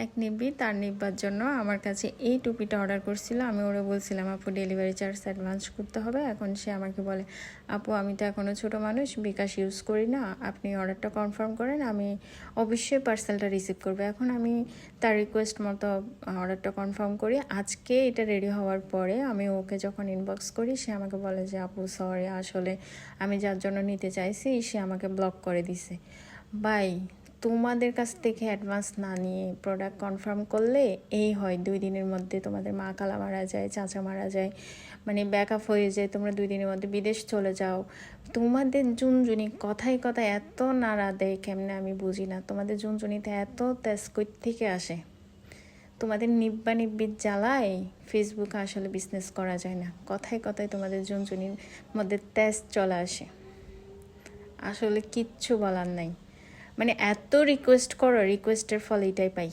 এক নিব্বি তার নিব্বার জন্য আমার কাছে এই টুপিটা অর্ডার করছিল। আমি ওরা বলছিলাম আপু ডেলিভারি চার্জ অ্যাডভান্স করতে হবে। এখন সে আমাকে বলে আপু আমি তো এখনও ছোটো মানুষ, বিকাশ ইউজ করি না, আপনি অর্ডারটা কনফার্ম করেন, আমি অবশ্যই পার্সেলটা রিসিভ করবো। এখন আমি তার রিকোয়েস্ট মতো অর্ডারটা কনফার্ম করি। আজকে এটা রেডি হওয়ার পরে আমি ওকে যখন ইনবক্স করি, সে আমাকে বলে যে আপু সরি, আসলে আমি যার জন্য নিতে চাইছি সে আমাকে ব্লক করে দিছে। বাই, তোমাদের কাছ থেকে অ্যাডভান্স না নিয়ে প্রোডাক্ট কনফার্ম করলে এই হয় 2 দিনের মধ্যে তোমাদের মা খালা মারা যায়, চাচা মারা যায়, মানে ব্যাকআপ হয়ে যায়, তোমরা 2 দিনের মধ্যে বিদেশ চলে যাও। তোমাদের জুনজুনি কথায় কথায় এত নাড়া দেয় কেমনে আমি বুঝি না। তোমাদের জুনজুনিতে এত তেজ কই থেকে আসে? তোমাদের নিব্বা নিব্বির জ্বালায় ফেসবুকে আসলে বিজনেস করা যায় না। কথায় কথায় তোমাদের জুনজুনির মধ্যে তেজ চলে আসে, আসলে কিচ্ছু বলার নাই। মানে এত রিকোয়েস্ট করো, রিকোয়েস্টের ফল এটাই পাই।